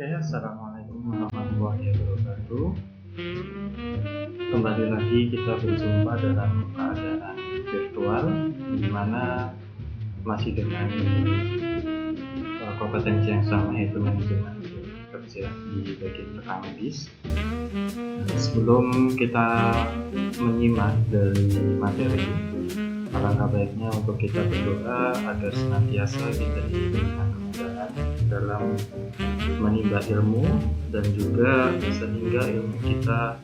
Oke, assalamualaikum warahmatullahi wabarakatuh. Kembali lagi kita berjumpa dalam keadaan virtual, di mana masih dengan kompetensi yang sama, yaitu manajemen kerja di bagian rekan medis. Sebelum kita menyimak dari materi, alangkah baiknya untuk kita berdoa agar senantiasa kita diberikan kemudahan dalam menimba ilmu, dan juga sehingga ilmu kita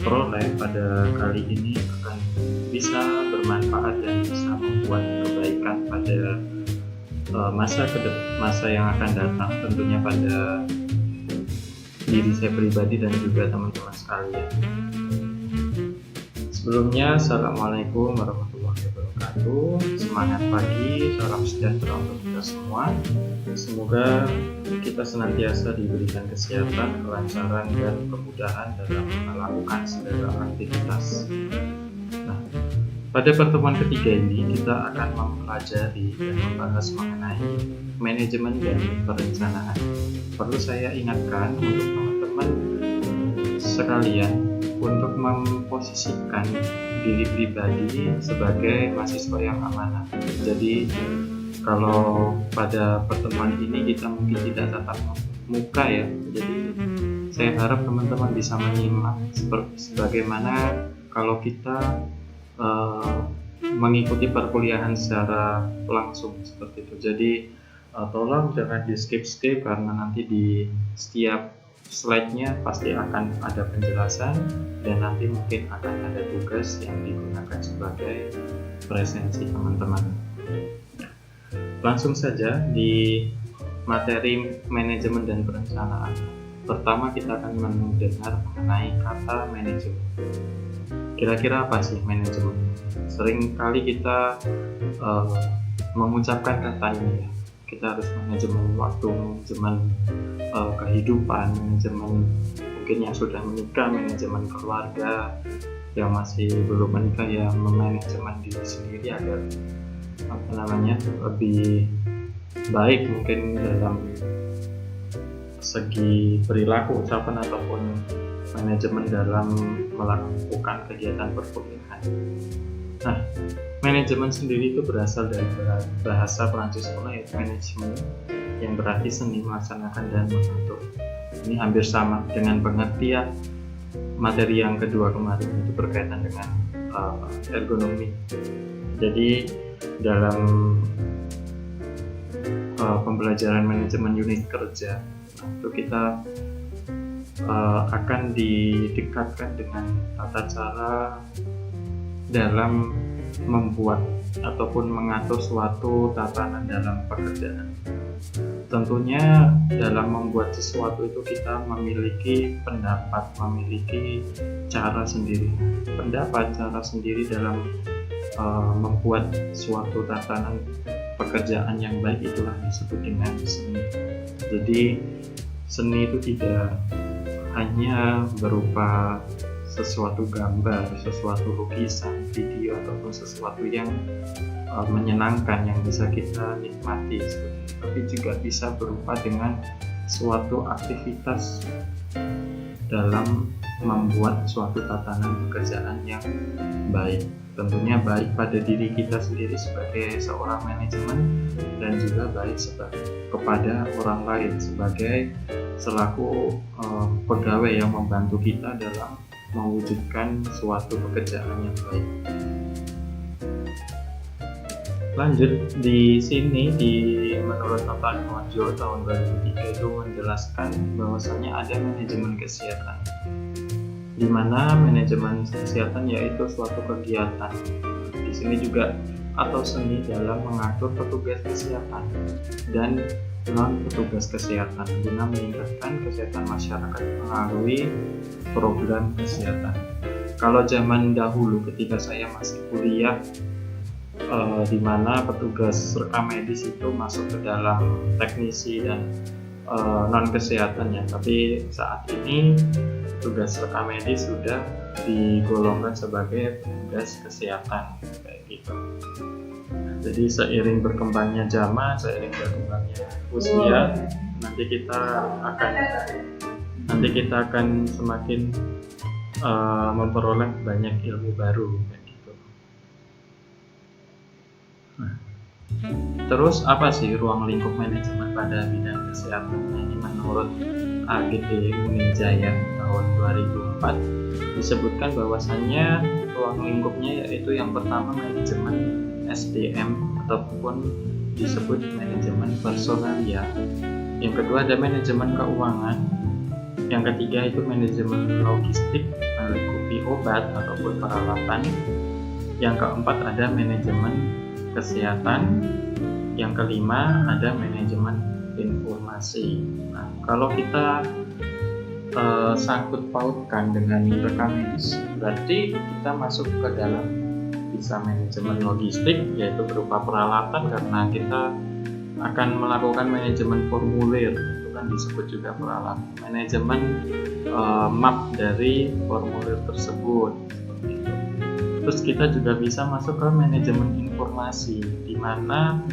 peroleh pada kali ini akan bisa bermanfaat dan bisa membuat kebaikan pada masa yang akan datang, tentunya pada diri saya pribadi dan juga teman-teman sekalian. Sebelumnya, assalamualaikum warahmatullahi wabarakatuh. Semangat pagi, salam sejahtera untuk kita semua. Semoga kita senantiasa diberikan kesehatan, kelancaran, dan kemudahan dalam melakukan segala aktivitas. Nah, pada pertemuan ketiga ini kita akan mempelajari dan membahas mengenai manajemen dan perencanaan. Perlu saya ingatkan untuk teman-teman sekalian untuk memposisikan diri pribadi sebagai mahasiswa yang amanah. Jadi kalau pada pertemuan ini kita mungkin tidak tatap muka ya, jadi saya harap teman-teman bisa menyimak sebagaimana kalau kita mengikuti perkuliahan secara langsung seperti itu. Jadi tolong jangan di skip karena nanti di setiap slide-nya pasti akan ada penjelasan, dan nanti mungkin akan ada tugas yang digunakan sebagai presensi teman-teman. Langsung saja di materi manajemen dan perencanaan. Pertama kita akan mendengar mengenai kata manajemen. Kira-kira apa sih manajemen? Sering kali kita mengucapkan kata ini ya. Kita harus manajemen waktu, manajemen kehidupan, manajemen mungkin yang sudah menikah, manajemen keluarga, yang masih belum menikah ya memanajemen diri sendiri agar lebih baik mungkin dalam segi perilaku ucapan ataupun manajemen dalam melakukan kegiatan perkuliahan. Nah, manajemen sendiri itu berasal dari bahasa Prancis kuno, yaitu manajemen, yang berarti seni melaksanakan dan mengatur. Ini hampir sama dengan pengertian materi yang kedua kemarin, itu berkaitan dengan ergonomi. Jadi dalam pembelajaran manajemen unit kerja, itu kita akan didekatkan dengan tata cara dalam membuat ataupun mengatur suatu tatanan dalam pekerjaan. Tentunya dalam membuat sesuatu itu kita memiliki pendapat, memiliki cara sendiri dalam membuat suatu tatanan pekerjaan yang baik, itulah disebut dengan seni. Jadi seni itu tidak hanya berupa sesuatu gambar, sesuatu lukisan, video, ataupun sesuatu yang menyenangkan yang bisa kita nikmati, tapi juga bisa berupa dengan suatu aktivitas dalam membuat suatu tatanan pekerjaan yang baik. Tentunya baik pada diri kita sendiri sebagai seorang manajemen, dan juga baik kepada orang lain sebagai selaku pegawai yang membantu kita dalam mewujudkan suatu pekerjaan yang baik. Lanjut di sini menurut nota Mojo tahun 2003 itu menjelaskan bahwasanya ada manajemen kesehatan, di mana manajemen kesehatan yaitu suatu kegiatan di sini juga atau seni dalam mengatur petugas kesehatan dan non petugas kesehatan guna meningkatkan kesehatan masyarakat melalui program kesehatan. Kalau zaman dahulu ketika saya masih kuliah, di mana petugas rekam medis itu masuk ke dalam teknisi dan non kesehatan ya, tapi saat ini petugas rekam medis sudah digolongkan sebagai petugas kesehatan kayak gitu. Jadi seiring berkembangnya zaman, seiring berkembangnya usia, nanti nanti kita akan semakin memperoleh banyak ilmu baru kayak gitu. Nah, terus apa sih ruang lingkup manajemen pada bidang kesehatan? Ini menurut AGD Uninjaya tahun 2004 disebutkan bahwasannya ruang lingkupnya yaitu yang pertama manajemen SDM ataupun disebut manajemen personalia. Yang kedua ada manajemen keuangan. Yang ketiga itu manajemen logistik meliputi obat ataupun peralatan. Yang keempat ada manajemen kesehatan. Yang kelima ada manajemen informasi. Nah, kalau kita sangkut pautkan dengan rekam medis, berarti kita masuk ke dalam bisa manajemen logistik, yaitu berupa peralatan karena kita akan melakukan manajemen formulir, itu kan disebut juga peralatan, manajemen map dari formulir tersebut. Terus kita juga bisa masuk ke manajemen informasi, di mana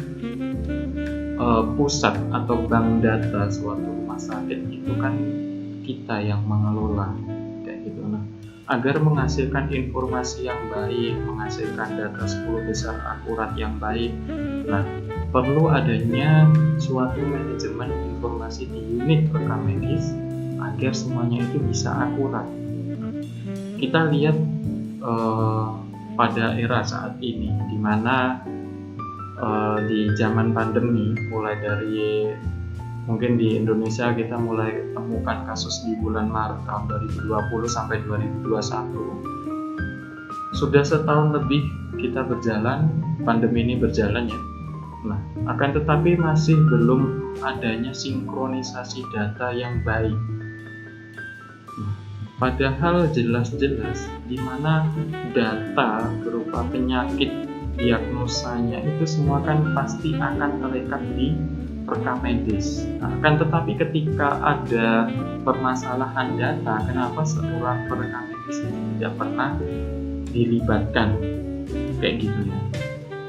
pusat atau bank data suatu rumah sakit itu kan kita yang mengelola kayak gitu. Nah, agar menghasilkan informasi yang baik, menghasilkan data 10 besar akurat yang baik, nah perlu adanya suatu manajemen informasi di unit rekam medis agar semuanya itu bisa akurat. Kita lihat pada era saat ini, di mana di zaman pandemi, mulai dari mungkin di Indonesia kita mulai temukan kasus di bulan Maret tahun 2020 sampai 2021. Sudah setahun lebih kita berjalan, pandemi ini berjalan ya. Nah, akan tetapi masih belum adanya sinkronisasi data yang baik. Padahal jelas-jelas di mana data berupa penyakit diagnosanya itu semua kan pasti akan terekat di rekam medis. Nah, akan tetapi ketika ada permasalahan data, kenapa seorang perekam medis tidak pernah dilibatkan kayak gitu ya?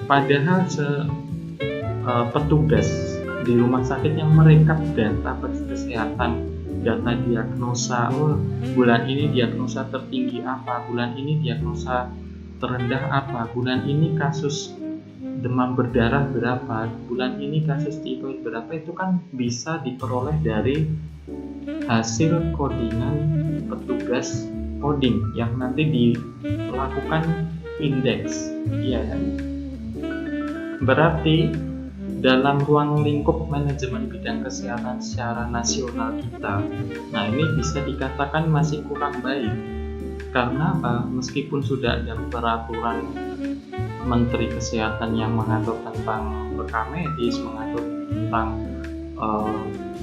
Padahal petugas di rumah sakit yang merekap data kesehatan, data diagnosa, bulan ini diagnosa tertinggi apa, bulan ini diagnosa terendah apa, bulan ini kasus demam berdarah berapa, bulan ini kasus tiroid berapa, itu kan bisa diperoleh dari hasil codingan petugas coding yang nanti dilakukan indeks, ya kan? Berarti dalam ruang lingkup manajemen bidang kesehatan secara nasional kita, nah ini bisa dikatakan masih kurang baik. Karena apa? Meskipun sudah ada peraturan Menteri Kesehatan yang mengatur tentang rekam medis, mengatur tentang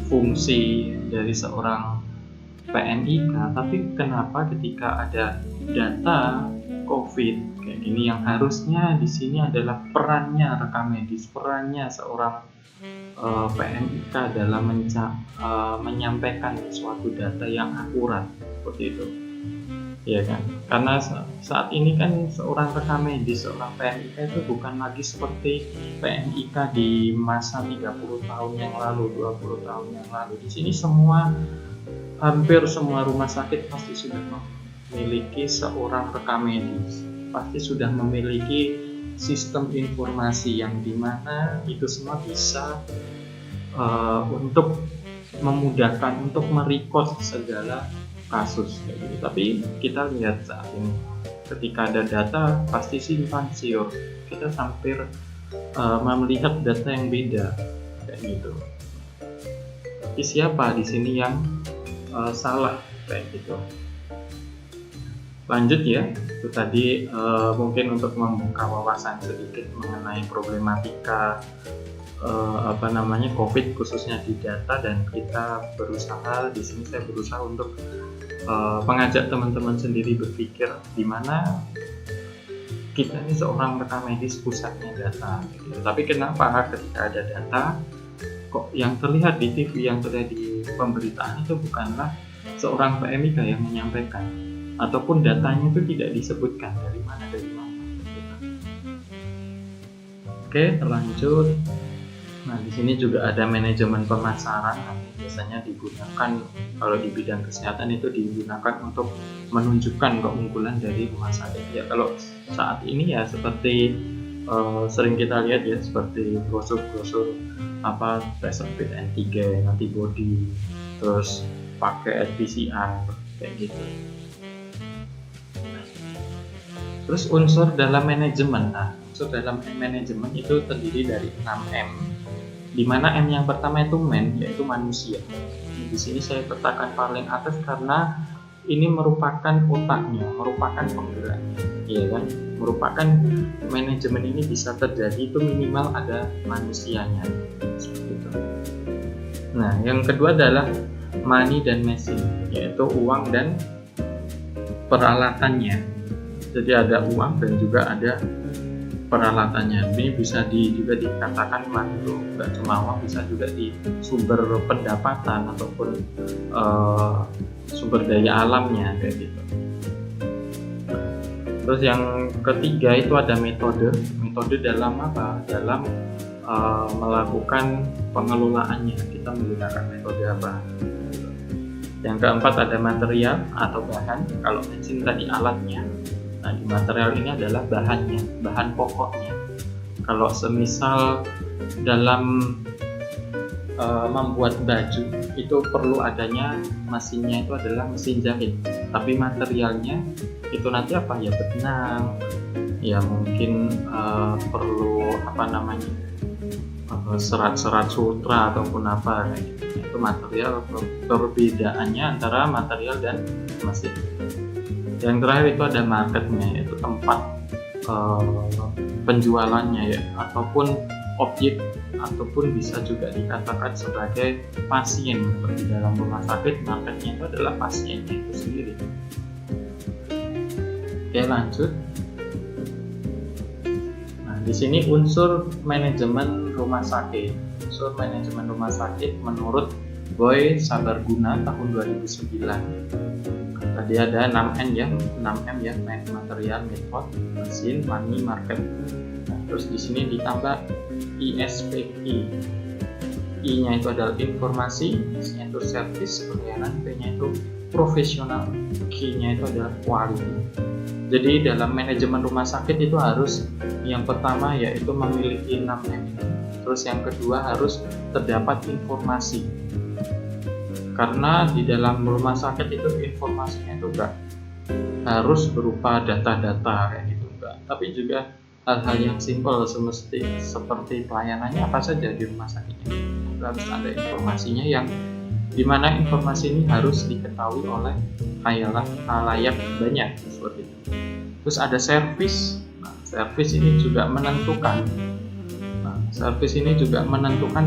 fungsi dari seorang PMIK, tapi kenapa ketika ada data COVID kayak gini yang harusnya di sini adalah perannya rekam medis, perannya seorang PMIK dalam menyampaikan suatu data yang akurat seperti itu. Ya kan, karena saat ini kan seorang rekam medis, seorang PMIK itu bukan lagi seperti PMIK di masa 30 tahun yang lalu, 20 tahun yang lalu. Di sini hampir semua rumah sakit pasti sudah memiliki seorang rekam medis, pasti sudah memiliki sistem informasi yang dimana itu semua bisa untuk memudahkan, untuk merecord segala kasus kayak gitu. Tapi kita lihat saat ini ketika ada data pasti simpang siur, kita hampir melihat data yang beda kayak gitu. Tapi siapa di sini yang salah kayak gitu? Lanjut ya, itu tadi mungkin untuk membuka wawasan sedikit mengenai problematika COVID khususnya di data, dan kita berusaha di sini, saya berusaha untuk mengajak teman-teman sendiri berpikir di mana kita ini seorang rekam medis, pusatnya data gitu. Tapi kenapa ketika ada data kok yang terlihat di TV, yang terlihat di pemberitaan itu bukanlah seorang PMIK yang menyampaikan, ataupun datanya itu tidak disebutkan dari mana gitu. Oke, lanjut. Nah, di sini juga ada manajemen pemasaran. Nah, biasanya digunakan kalau di bidang kesehatan itu digunakan untuk menunjukkan keunggulan dari rumah sakit. Ya, kalau saat ini ya seperti sering kita lihat ya, seperti brosur-brosur apa tes rapid antigen, antibody, terus pakai PCR kayak gitu. Terus unsur dalam manajemen. Nah, unsur dalam manajemen itu terdiri dari 6M. Di mana M yang pertama itu man, yaitu manusia. Di sini saya letakkan paling atas karena ini merupakan otaknya, merupakan penggeraknya, ya kan? Merupakan manajemen ini bisa terjadi itu minimal ada manusianya, seperti itu. Nah, yang kedua adalah money dan machine, yaitu uang dan peralatannya. Jadi ada uang dan juga ada peralatannya. Ini bisa juga dikatakan makro, nggak cuma uang, bisa juga di sumber pendapatan ataupun sumber daya alamnya kayak gitu. Terus yang ketiga itu ada metode dalam apa? Dalam melakukan pengelolaannya, kita menggunakan metode apa? Yang keempat ada material atau bahan. Kalau mesin tadi alatnya. Nah, di material ini adalah bahannya, bahan pokoknya. Kalau semisal dalam membuat baju itu perlu adanya mesinnya, itu adalah mesin jahit. Tapi materialnya itu nanti apa ya, benang, ya mungkin perlu apa namanya, serat-serat sutra ataupun apa kayak gitu. Itu material, perbedaannya antara material dan mesin. Yang terakhir itu ada marketnya, yaitu tempat penjualannya ya, ataupun objek, ataupun bisa juga dikatakan sebagai pasien. Seperti dalam rumah sakit, marketnya itu adalah pasiennya itu sendiri. Oke, lanjut. Nah, di sini unsur manajemen rumah sakit. Unsur manajemen rumah sakit menurut Boy Sabarguna tahun 2009. Tadi ada 6M ya, material, method, mesin, money, market. Nah, terus di sini ditambah ISPI. I-nya itu adalah informasi, S-nya itu service, pelayanan, P-nya itu profesional, Q-nya itu adalah quality. Jadi dalam manajemen rumah sakit itu harus yang pertama yaitu memiliki 6M. Terus yang kedua harus terdapat informasi. Karena di dalam rumah sakit itu informasinya itu enggak harus berupa data-data kayak gitu, enggak, tapi juga hal-hal yang simpel seperti pelayanannya apa saja di rumah sakitnya. Harus ada informasinya yang dimana informasi ini harus diketahui oleh khalayak banyak seperti itu. Terus ada servis. Nah, servis ini juga menentukan.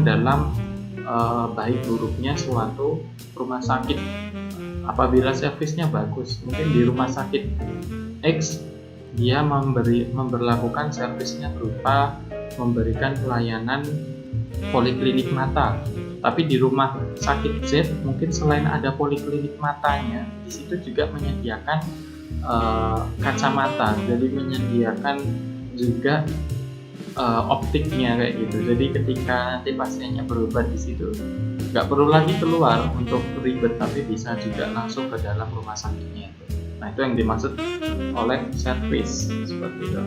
Dalam baik buruknya suatu rumah sakit. Apabila servisnya bagus, mungkin di rumah sakit X dia memberlakukan servisnya berupa memberikan pelayanan poliklinik mata, tapi di rumah sakit Z mungkin selain ada poliklinik matanya, di situ juga menyediakan kacamata, jadi menyediakan juga optiknya kayak gitu. Jadi ketika nanti pasiennya berobat di situ, nggak perlu lagi keluar untuk ribet, tapi bisa juga langsung ke dalam rumah sakitnya. Nah, itu yang dimaksud oleh service seperti itu.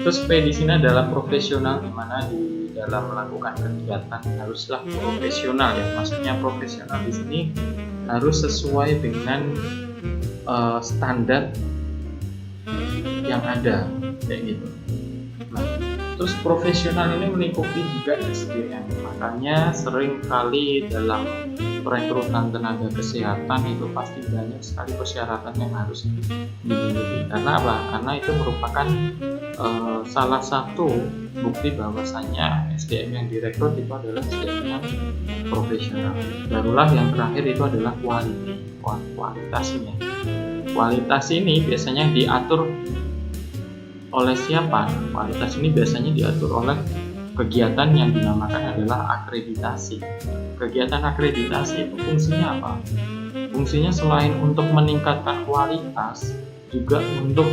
Terus P di sini adalah profesional, di mana di dalam melakukan kegiatan haruslah profesional ya. Maksudnya profesional di sini harus sesuai dengan standar yang ada kayak gitu. Nah, terus profesional ini melingkupi juga SDM. Makanya sering kali dalam perekrutan tenaga kesehatan itu pasti banyak sekali persyaratan yang harus dimiliki. Karena apa? Karena itu merupakan salah satu bukti bahwasannya SDM yang direkrut itu adalah SDM yang profesional. Barulah yang terakhir itu adalah kualitasnya. Kualitas ini biasanya diatur oleh siapa? Kualitas ini biasanya diatur oleh kegiatan yang dinamakan adalah akreditasi. Kegiatan akreditasi itu fungsinya apa? Fungsinya selain untuk meningkatkan kualitas, juga untuk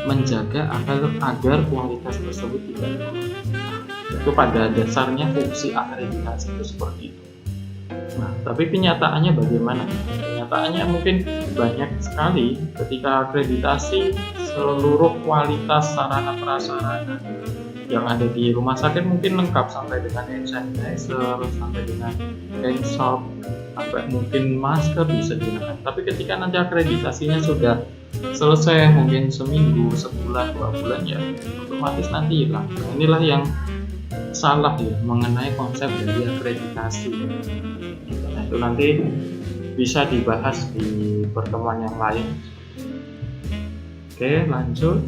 menjaga agar kualitas tersebut tidak turun. Itu pada dasarnya fungsi akreditasi itu seperti itu. Nah, tapi kenyataannya bagaimana? Kenyataannya mungkin banyak sekali ketika akreditasi seluruh kualitas sarana prasarana yang ada di rumah sakit mungkin lengkap sampai dengan hand sanitizer, sampai dengan hand soap, sampai mungkin masker bisa digunakan. Tapi ketika nanti akreditasinya sudah selesai, mungkin seminggu, sebulan, 2 bulan, ya otomatis nanti hilang. Nah, inilah yang salah ya mengenai konsep dari akreditasi. Nah, itu nanti bisa dibahas di pertemuan yang lain. Oke, lanjut.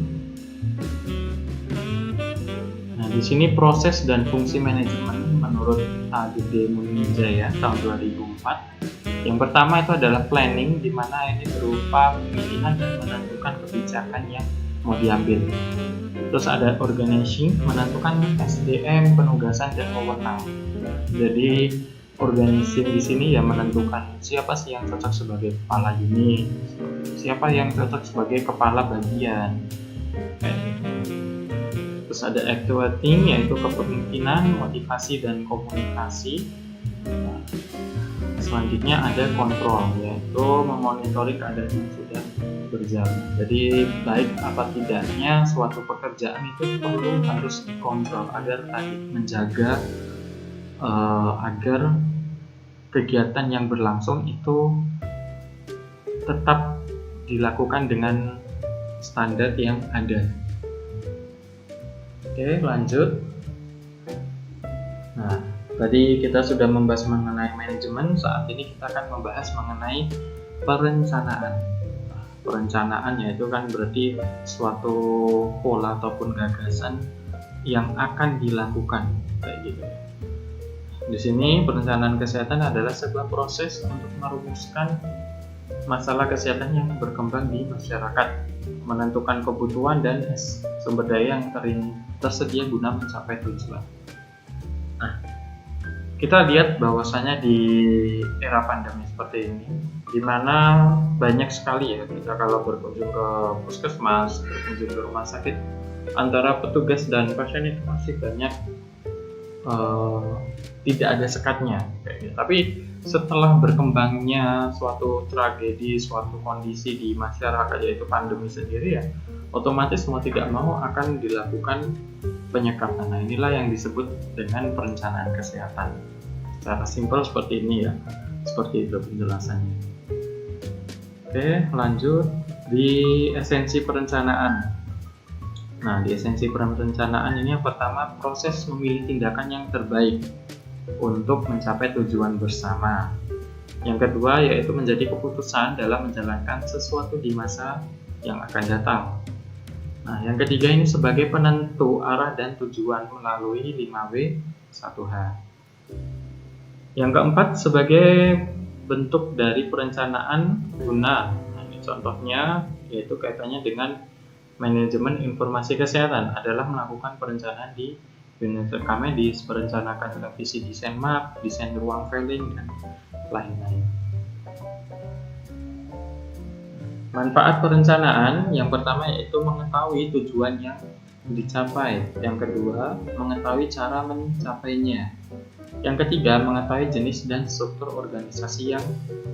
Nah, di sini proses dan fungsi manajemen menurut AGD Munijaya tahun 2004. Yang pertama itu adalah planning, di mana ini berupa pemilihan dan menentukan kebijakan yang mau diambil. Terus ada organizing, menentukan SDM, penugasan dan wewenang. Jadi organizing di sini ya menentukan siapa sih yang cocok sebagai kepala unit, siapa yang cocok sebagai kepala bagian. Terus ada actuating, yaitu kepemimpinan, motivasi dan komunikasi. Nah, selanjutnya ada kontrol, yaitu memonitoring keadaan yang sudah berjalan. Jadi baik apa tidaknya suatu pekerjaan itu harus dikontrol agar tadi menjaga agar kegiatan yang berlangsung itu tetap dilakukan dengan standar yang ada. Oke, lanjut. Nah, tadi kita sudah membahas mengenai manajemen, saat ini kita akan membahas mengenai perencanaan. Nah, perencanaan yaitu kan berarti suatu pola ataupun gagasan yang akan dilakukan kayak gitu. Di sini perencanaan kesehatan adalah sebuah proses untuk merumuskan masalah kesehatan yang berkembang di masyarakat, menentukan kebutuhan dan sumber daya yang tersedia guna mencapai tujuan. Nah, kita lihat bahwasanya di era pandemi seperti ini, di mana banyak sekali ya kita kalau berkunjung ke puskesmas, berkunjung ke rumah sakit, antara petugas dan pasien itu masih banyak tidak ada sekatnya. Tapi setelah berkembangnya suatu tragedi, suatu kondisi di masyarakat yaitu pandemi sendiri ya, otomatis mau tidak mau akan dilakukan penyekatan. Nah, inilah yang disebut dengan perencanaan kesehatan. Secara simpel seperti ini ya, seperti itu penjelasannya. Oke, lanjut di esensi perencanaan. Nah, di esensi perencanaan ini yang pertama proses memilih tindakan yang terbaik untuk mencapai tujuan bersama. Yang kedua yaitu menjadi keputusan dalam menjalankan sesuatu di masa yang akan datang. Nah, yang ketiga ini sebagai penentu arah dan tujuan melalui 5W 1H. Yang keempat sebagai bentuk dari perencanaan guna. Nah, ini contohnya yaitu kaitannya dengan manajemen informasi kesehatan adalah melakukan perencanaan di unit medis, merencanakan revisi desain map, desain ruang filling, dan lain-lain. Manfaat perencanaan yang pertama yaitu mengetahui tujuan yang dicapai, yang kedua mengetahui cara mencapainya, yang ketiga mengetahui jenis dan struktur organisasi yang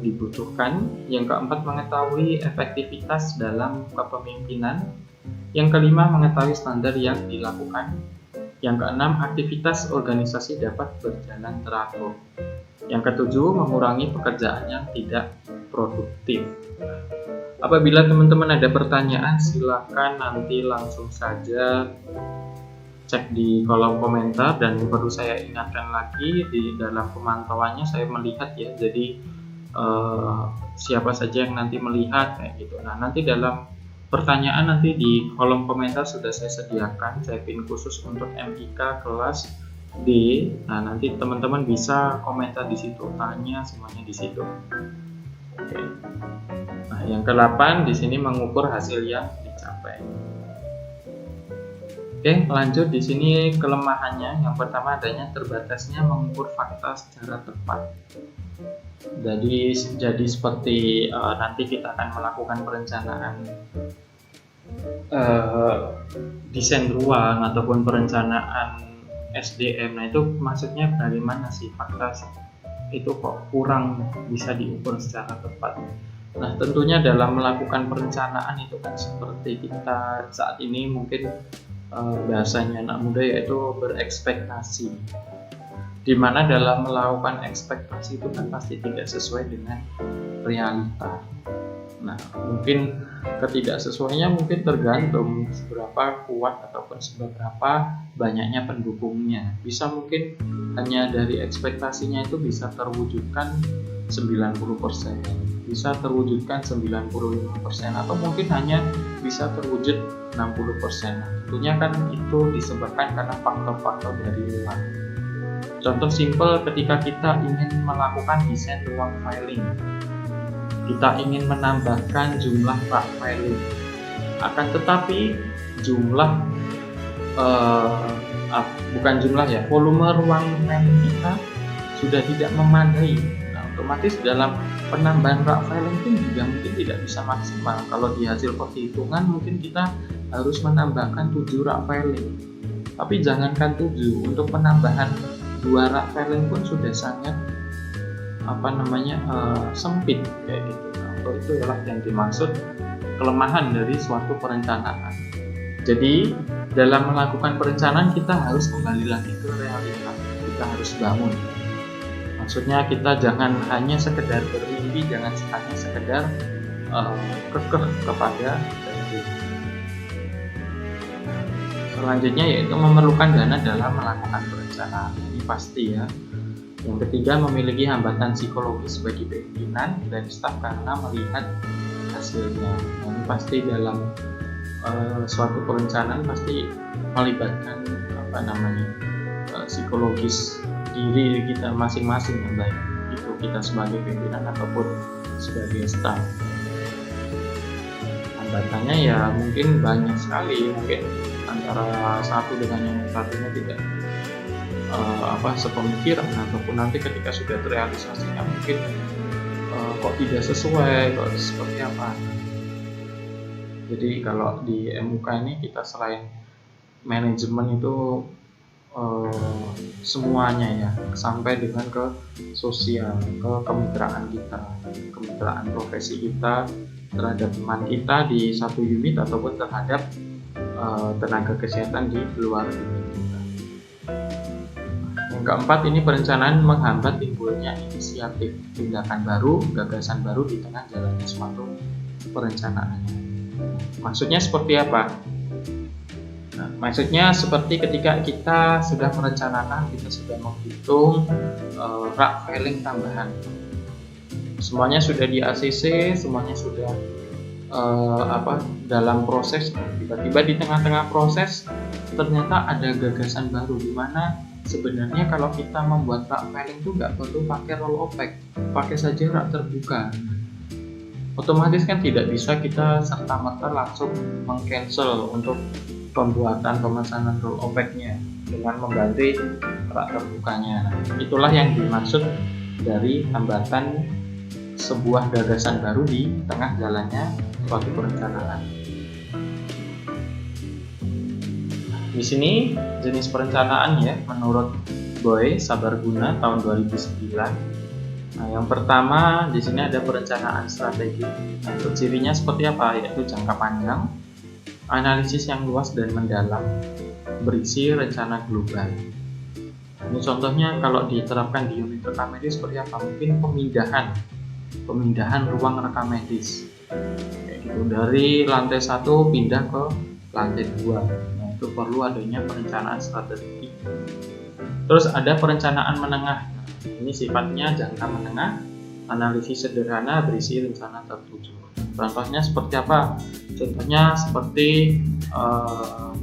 dibutuhkan, yang keempat mengetahui efektivitas dalam kepemimpinan, yang kelima mengetahui standar yang dilakukan, yang keenam aktivitas organisasi dapat berjalan teratur, yang ketujuh mengurangi pekerjaan yang tidak produktif. Apabila teman-teman ada pertanyaan silakan nanti langsung saja cek di kolom komentar, dan perlu saya ingatkan lagi di dalam pemantauannya saya melihat ya, jadi siapa saja yang nanti melihat kayak gitu. Nah, nanti dalam pertanyaan nanti di kolom komentar sudah saya sediakan, saya pin khusus untuk MIK kelas D. Nah, nanti teman-teman bisa komentar di situ, tanya semuanya di situ. Oke. Nah, yang ke-8 di sini mengukur hasil yang dicapai. Oke, lanjut di sini kelemahannya. Yang pertama adanya terbatasnya mengukur fakta secara tepat. Jadi seperti nanti kita akan melakukan perencanaan desain ruang ataupun perencanaan SDM. Nah itu maksudnya bagaimana sih fakta itu kok kurang bisa diukur secara tepat. Nah tentunya dalam melakukan perencanaan itu kan seperti kita saat ini mungkin bahasanya anak muda yaitu berekspektasi, dimana dalam melakukan ekspektasi itu kan pasti tidak sesuai dengan realita. Nah mungkin ketidaksesuaiannya mungkin tergantung seberapa kuat ataupun seberapa banyaknya pendukungnya. Bisa mungkin hanya dari ekspektasinya itu bisa terwujudkan 90%, bisa terwujudkan 95%, atau mungkin hanya bisa terwujud 60%. Tentunya kan itu disebabkan karena faktor-faktor dari luar. Contoh simpel, ketika kita ingin melakukan desain ruang filing, kita ingin menambahkan jumlah rak filing, akan tetapi jumlah volume ruang filing kita sudah tidak memadai. Nah, otomatis dalam penambahan rak filing itu juga mungkin tidak bisa maksimal. Kalau di hasil perhitungan mungkin kita harus menambahkan 7 rak filing, tapi jangankan 7, untuk penambahan 2 rak filing pun sudah sangat sempit kayak gitu. Nah, itu adalah yang dimaksud kelemahan dari suatu perencanaan. Jadi dalam melakukan perencanaan kita harus kembali lagi ke realita, kita harus bangun. Maksudnya kita jangan hanya sekedar bermimpi, jangan hanya sekedar kekeh kepada janji. Selanjutnya yaitu memerlukan dana dalam melakukan perencanaan. Ini pasti ya. Yang ketiga, memiliki hambatan psikologis bagi pimpinan dan staf karena melihat hasilnya. Ini pasti dalam suatu perencanaan pasti melibatkan psikologis diri kita masing-masing, yang baik itu kita sebagai pimpinan ataupun sebagai staf. Hambatannya ya mungkin banyak sekali, mungkin antara satu dengan yang satunya tidak sepemikiran, ataupun nanti ketika sudah terrealisasinya mungkin kok tidak sesuai, kok seperti apa. Jadi kalau di MUK ini kita selain manajemen itu semuanya ya, sampai dengan ke sosial, ke kemitraan kita, kemitraan profesi kita terhadap teman kita di satu unit ataupun terhadap tenaga kesehatan di luar unit kita. Yang keempat, ini perencanaan menghambat timbulnya inisiatif, tindakan baru, gagasan baru di tengah jalannya suatu perencanaan. Maksudnya seperti apa? Nah, maksudnya seperti ketika kita sudah merencanakan, kita sudah menghitung rak filing tambahan, semuanya sudah di ACC, semuanya sudah dalam proses. Tiba-tiba di tengah-tengah proses ternyata ada gagasan baru, di mana sebenarnya kalau kita membuat rak filing itu nggak perlu pakai roll opaque, pakai saja rak terbuka. Otomatis kan tidak bisa kita serta-merta langsung meng-cancel untuk pembuatan pemesanan roll opaque-nya dengan mengganti rak terbukanya. Nah, itulah yang dimaksud dari hambatan sebuah gagasan baru di tengah jalannya suatu perencanaan. Di sini jenis perencanaan ya menurut Boy Sabarguna tahun 2009. Nah, yang pertama di sini ada perencanaan strategi. Nah, untuk cirinya seperti apa? Yaitu jangka panjang, analisis yang luas dan mendalam, berisi rencana global. Ini contohnya kalau diterapkan di unit rekam medis seperti apa? Mungkin pemindahan ruang rekam medis. Kayak gitu, dari lantai 1 pindah ke lantai 2. Nah, itu perlu adanya perencanaan strategi. Terus ada perencanaan menengah. Ini sifatnya jangka menengah, analisis sederhana, berisi rencana tertuju. Contohnya seperti apa? Contohnya seperti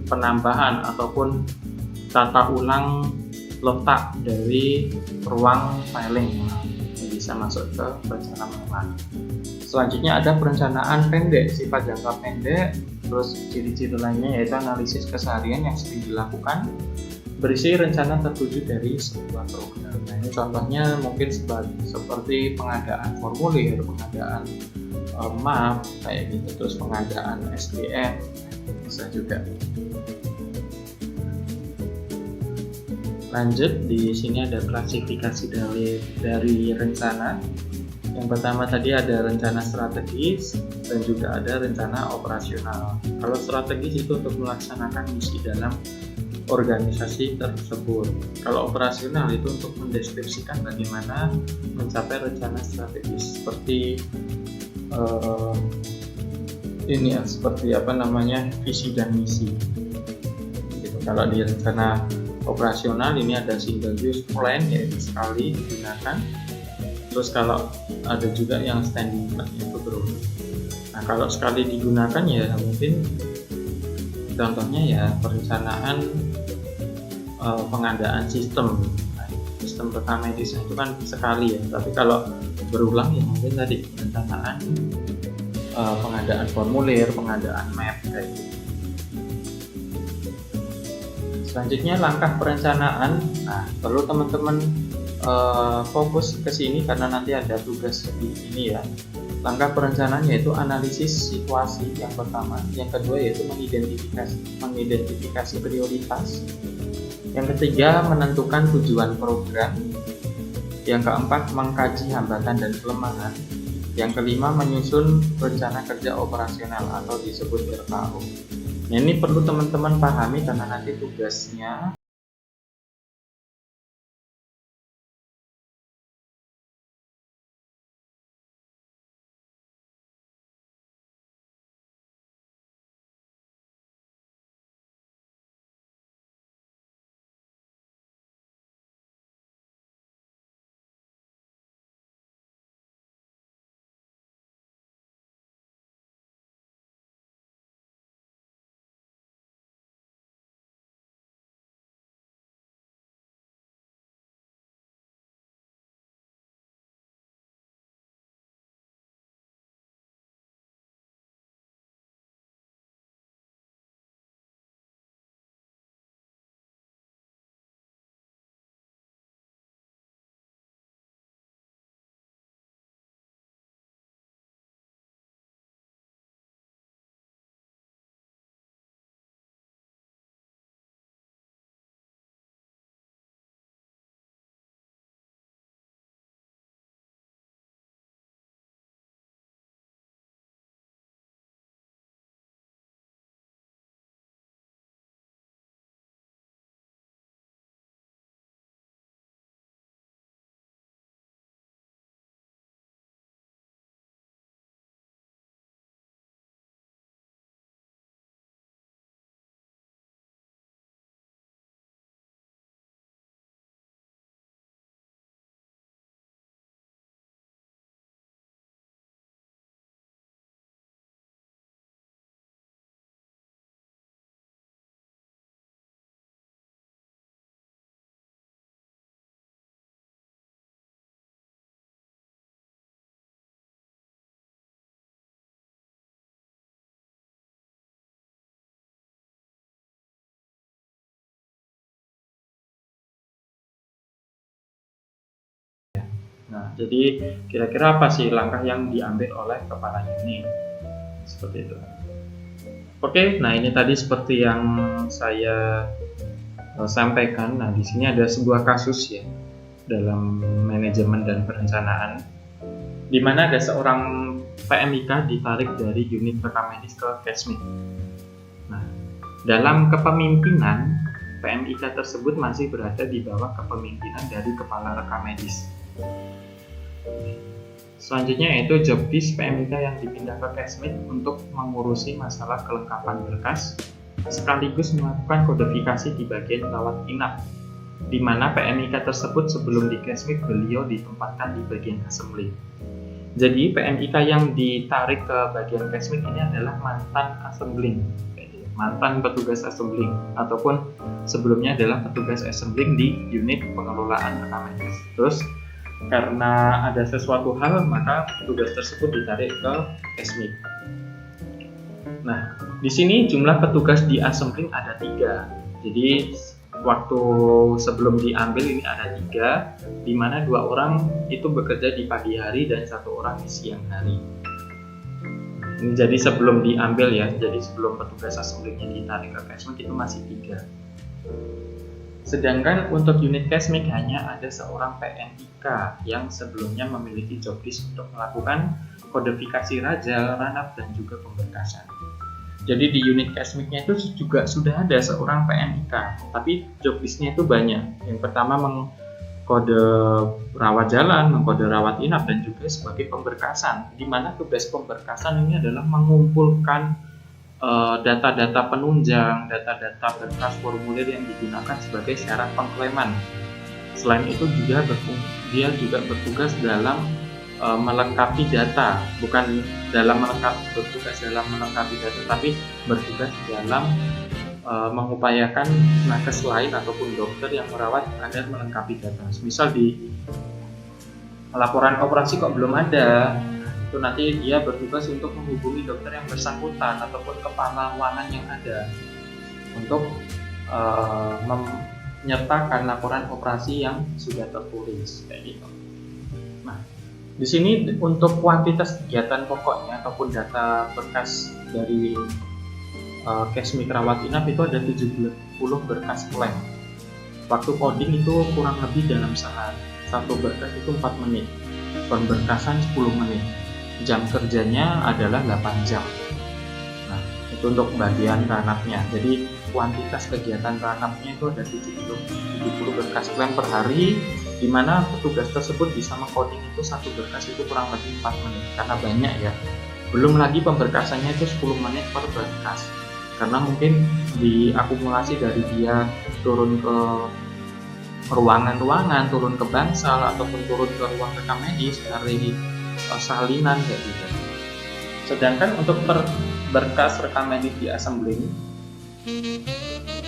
penambahan ataupun tata ulang letak dari ruang filing, bisa masuk ke perencanaan menengah. Selanjutnya ada perencanaan pendek, sifat jangka pendek. Terus ciri-ciri lainnya yaitu analisis keseharian yang sering dilakukan, berisi rencana tertuju dari sebuah program. Nah, ini contohnya mungkin seperti pengadaan formulir, pengadaan map kayak gitu, terus pengadaan SDM bisa juga. Lanjut, di sini ada klasifikasi dari rencana. Yang pertama tadi ada rencana strategis dan juga ada rencana operasional. Kalau strategis itu untuk melaksanakan misi dalam organisasi tersebut. Kalau operasional itu untuk mendeskripsikan bagaimana mencapai rencana strategis, seperti visi dan misi. Gitu. Kalau di rencana operasional ini ada single use plan, yaitu sekali digunakan. Terus kalau ada juga yang standing plan, yaitu berulang. Nah, kalau sekali digunakan ya mungkin contohnya ya perencanaan pengadaan sistem rekam medis itu kan sekali ya. Tapi kalau berulang ya mungkin tadi perencanaan pengadaan formulir, pengadaan map kayak gitu. Selanjutnya langkah perencanaan. Nah, perlu teman-teman fokus ke sini karena nanti ada tugas di ini ya. Langkah perencanaan yaitu analisis situasi yang pertama, yang kedua yaitu mengidentifikasi prioritas, yang ketiga menentukan tujuan program, yang keempat mengkaji hambatan dan kelemahan, yang kelima menyusun rencana kerja operasional atau disebut RKO. Nah, ini perlu teman-teman pahami karena nanti tugasnya Nah, jadi kira-kira apa sih langkah yang diambil oleh kepala unit? Seperti itu. Oke, nah ini tadi seperti yang saya sampaikan. Nah, di sini ada sebuah kasus ya dalam manajemen dan perencanaan, di mana ada seorang PMIK ditarik dari unit rekam medis ke Kesmit. Nah, dalam kepemimpinan PMIK tersebut masih berada di bawah kepemimpinan dari kepala rekam medis. Selanjutnya yaitu job desk PMIK yang dipindah ke Kesmit untuk mengurusi masalah kelengkapan berkas sekaligus melakukan kodifikasi di bagian rawat inap, di mana PMIK tersebut sebelum di Kesmit beliau ditempatkan di bagian assembly. Jadi PMIK yang ditarik ke bagian Kesmit ini adalah mantan assembling, mantan petugas assembling, ataupun sebelumnya adalah petugas assembling di unit pengelolaan rekam medis. Terus karena ada sesuatu hal, maka petugas tersebut ditarik ke Kesmit. Nah, di sini jumlah petugas di assembling ada 3. Jadi waktu sebelum diambil ini ada 3, di mana 2 orang itu bekerja di pagi hari dan 1 orang di siang hari. Ini jadi sebelum diambil ya, jadi sebelum petugas assemblingnya ditarik ke Kesmit itu masih 3. Sedangkan untuk unit Kesmik hanya ada seorang PNIK yang sebelumnya memiliki joblist untuk melakukan kodifikasi rajal, ranap, dan juga pemberkasan. Jadi di unit Kesmiknya itu juga sudah ada seorang PNIK, tapi joblistnya itu banyak. Yang pertama mengkode rawat jalan, mengkode rawat inap, dan juga sebagai pemberkasan, di mana tugas pemberkasan ini adalah mengumpulkan data-data penunjang, data-data berkas formulir yang digunakan sebagai syarat pengklaiman. Selain itu dia juga bertugas dalam melengkapi data, bukan bertugas dalam melengkapi data, tapi bertugas dalam mengupayakan nakes lain ataupun dokter yang merawat agar melengkapi data. Misal di laporan operasi kok belum ada, itu nanti dia bertugas untuk menghubungi dokter yang bersangkutan ataupun kepala ruangan yang ada untuk menyertakan laporan operasi yang sudah tertulis kayak gitu. Nah, di sini untuk kuantitas kegiatan pokoknya ataupun data berkas dari Kesmik rawat inap itu ada 70 berkas klaim. Waktu coding itu kurang lebih dalam sehari. Satu berkas itu 4 menit, pemberkasan 10 menit. Jam kerjanya adalah 8 jam. Nah, itu untuk bagian ranapnya. Jadi kuantitas kegiatan ranapnya itu ada 70 berkas klaim per hari, di mana petugas tersebut bisa mengcoding itu satu berkas itu kurang lebih 4 menit karena banyak ya. Belum lagi pemberkasannya itu 10 menit per berkas. Karena mungkin diakumulasi dari dia turun ke ruangan-ruangan, turun ke bangsal ataupun turun ke ruang rekam medis dari salinan kayak gitu. Sedangkan untuk berkas rekam medis di assembling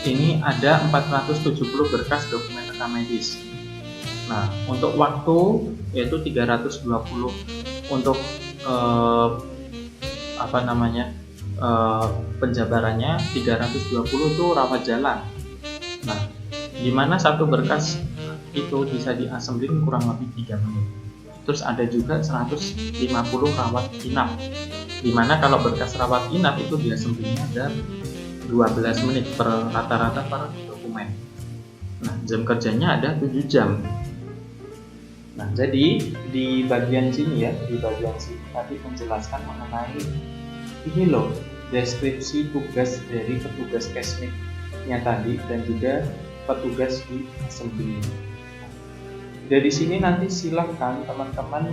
ini ada 470 berkas dokumen rekam medis. Nah, untuk waktu yaitu 320 untuk penjabarannya, 320 itu rawat jalan. Nah, di mana satu berkas itu bisa di assembling kurang lebih 3 menit. Terus ada juga 150 rawat inap, dimana kalau berkas rawat inap itu di assemblingnya ada 12 menit per rata-rata per dokumen. Nah, jam kerjanya ada 7 jam. Nah, jadi di bagian sini tadi menjelaskan mengenai ini loh, deskripsi tugas dari petugas Kesmiknya tadi dan juga petugas di assembling. Dari sini nanti silahkan teman-teman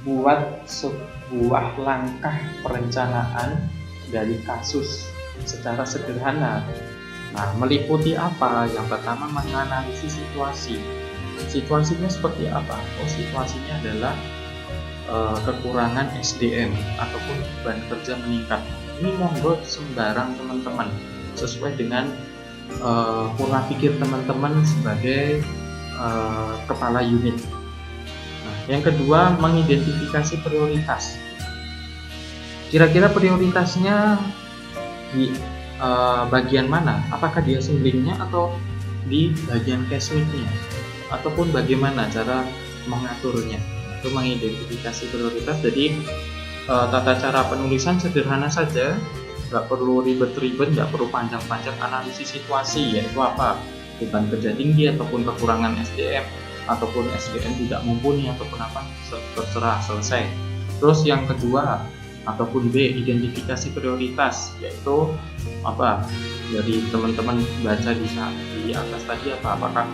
buat sebuah langkah perencanaan dari kasus secara sederhana. Nah, meliputi apa? Yang pertama menganalisis situasi. Situasinya seperti apa? Situasinya adalah kekurangan SDM ataupun beban kerja meningkat. Ini monggo sembarang teman-teman sesuai dengan pola pikir teman-teman sebagai kepala unit. Nah, yang kedua mengidentifikasi prioritas. Kira-kira prioritasnya di bagian mana? Apakah di assemblingnya atau di bagian Kesmiknya? Ataupun bagaimana cara mengaturnya? Itu mengidentifikasi prioritas. Jadi tata cara penulisan sederhana saja, nggak perlu ribet-ribet, nggak perlu panjang-panjang. Analisis situasi yaitu apa? Beban kerja tinggi ataupun kekurangan SDM ataupun SDM tidak mumpuni ataupun apa, terserah, selesai. Terus yang kedua ataupun B, identifikasi prioritas, yaitu apa? Dari teman-teman baca di atas tadi apakah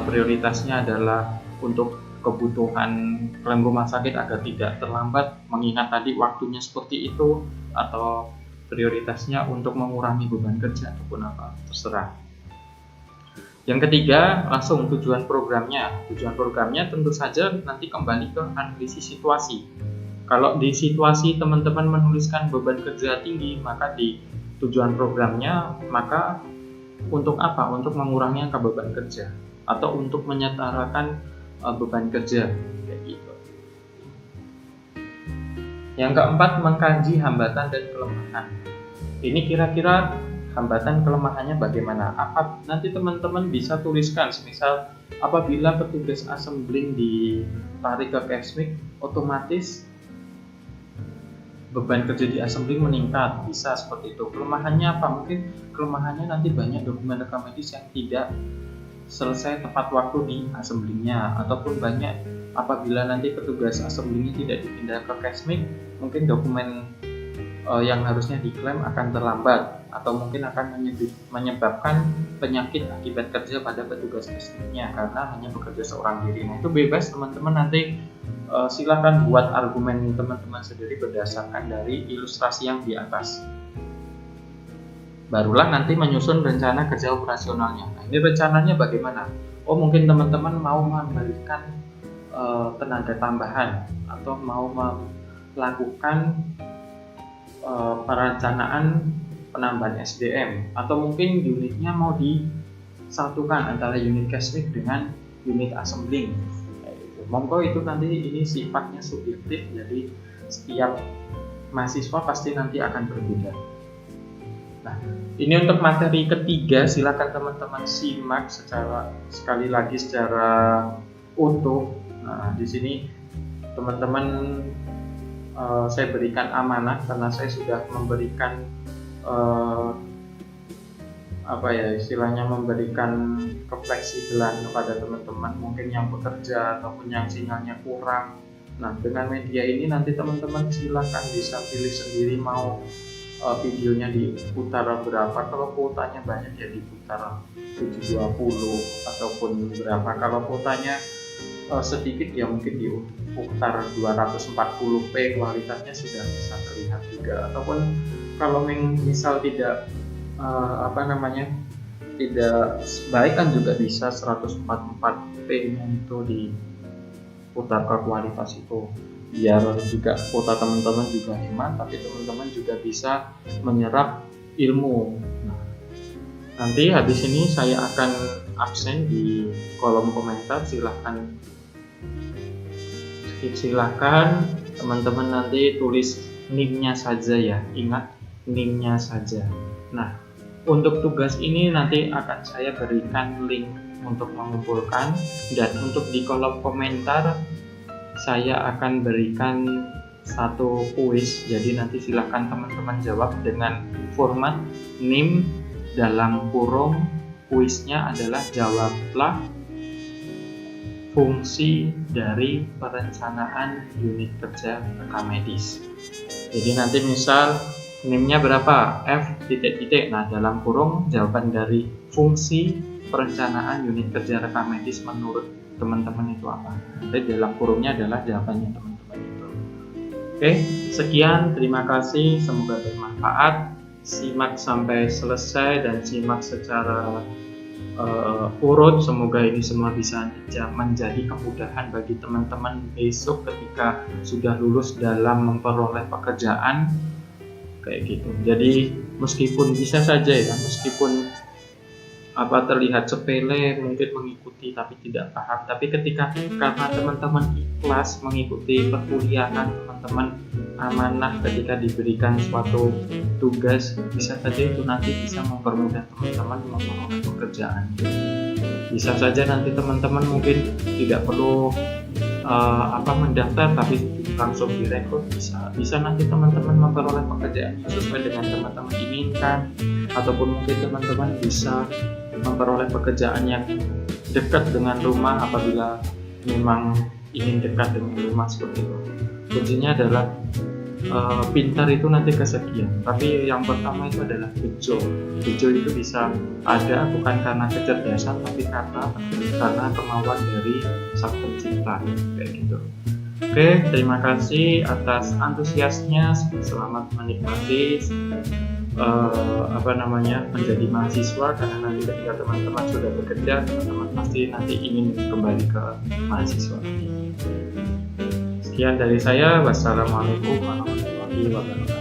prioritasnya adalah untuk kebutuhan klaim rumah sakit agar tidak terlambat mengingat tadi waktunya seperti itu, atau prioritasnya untuk mengurangi beban kerja ataupun apa, terserah. Yang ketiga, langsung tujuan programnya. Tujuan programnya tentu saja nanti kembali ke analisis situasi. Kalau di situasi teman-teman menuliskan beban kerja tinggi, maka di tujuan programnya, maka untuk apa? Untuk mengurangi angka beban kerja atau untuk menyetarakan beban kerja kayak gitu. Yang keempat, mengkaji hambatan dan kelemahan. Ini kira-kira hambatan kelemahannya bagaimana? Apa nanti teman-teman bisa tuliskan, misal apabila petugas assembling ditarik ke Kesmik, otomatis beban kerja di assembling meningkat, bisa seperti itu. Kelemahannya apa? Mungkin kelemahannya nanti banyak dokumen rekam medis yang tidak selesai tepat waktu di assemblingnya, ataupun banyak apabila nanti petugas assemblingnya tidak dipindah ke Kesmik, mungkin dokumen yang harusnya diklaim akan terlambat, atau mungkin akan menyebabkan penyakit akibat kerja pada petugas Kesmiknya karena hanya bekerja seorang diri. Nah, itu bebas teman-teman, nanti silakan buat argumen teman-teman sendiri berdasarkan dari ilustrasi yang di atas. Barulah nanti menyusun rencana kerja operasionalnya. Nah, ini rencananya bagaimana? Oh, mungkin teman-teman mau memberikan tenaga tambahan atau mau melakukan perencanaan penambahan SDM, atau mungkin unitnya mau disatukan antara unit Kesmik dengan unit assembling. Monggo, itu nanti ini sifatnya subjektif, jadi setiap mahasiswa pasti nanti akan berbeda. Nah, ini untuk materi ketiga, silakan teman-teman simak sekali lagi secara utuh. Nah, di sini teman-teman saya berikan amanah karena saya sudah memberikan istilahnya memberikan kefleksibelan kepada teman-teman mungkin yang bekerja ataupun yang sinyalnya kurang. Nah, dengan media ini nanti teman-teman silakan bisa pilih sendiri mau videonya diputar berapa. Kalau kuotanya banyak ya diputar 720 ataupun berapa. Kalau kuotanya sedikit ya mungkin diputar 240p, kualitasnya sudah bisa terlihat juga. Ataupun kalau misal tidak tidak baik kan juga bisa 144p nya itu diputar ke kualitas itu, biar juga kuota teman-teman juga hemat, tapi teman-teman juga bisa menyerap ilmu. Nah, nanti habis ini saya akan absen di kolom komentar, silahkan teman-teman nanti tulis NIM-nya saja ya, ingat NIM-nya saja. Nah, untuk tugas ini nanti akan saya berikan link untuk mengumpulkan, dan untuk di kolom komentar saya akan berikan satu kuis. Jadi nanti silahkan teman-teman jawab dengan format NIM dalam kurung, kuisnya adalah jawablah fungsi dari perencanaan unit kerja rekam medis. Jadi nanti misal NIM-nya berapa? F titik-titik. Nah, dalam kurung jawaban dari fungsi perencanaan unit kerja rekam medis menurut teman-teman itu apa? Nanti dalam kurungnya adalah jawabannya teman-teman itu. Oke, sekian, terima kasih, semoga bermanfaat. Simak sampai selesai dan simak secara urut. Semoga ini semua bisa menjadi kemudahan bagi teman-teman besok ketika sudah lulus dalam memperoleh pekerjaan kayak gitu. Jadi meskipun bisa saja ya, meskipun terlihat sepele mungkin mengikuti tapi tidak paham, tapi karena teman-teman ikhlas mengikuti perkuliahan, teman-teman amanah ketika diberikan suatu tugas, bisa saja itu nanti bisa mempermudah teman-teman memperoleh pekerjaan. Bisa saja nanti teman-teman mungkin tidak perlu mendaftar tapi langsung direkrut, bisa nanti teman-teman memperoleh pekerjaan sesuai dengan teman-teman inginkan, ataupun mungkin teman-teman bisa memperoleh pekerjaan yang dekat dengan rumah apabila memang ingin dekat dengan rumah seperti itu. Kuncinya adalah pintar itu nanti kesekian, tapi yang pertama itu adalah bejo itu bisa ada bukan karena kecerdasan tapi karena kemauan dari Sang Pencipta kayak gitu. Oke, terima kasih atas antusiasnya. Selamat menikmati menjadi mahasiswa, karena nanti ketika teman-teman sudah bekerja, teman-teman pasti nanti ingin kembali ke mahasiswa. Sekian dari saya. Wassalamualaikum warahmatullahi wabarakatuh.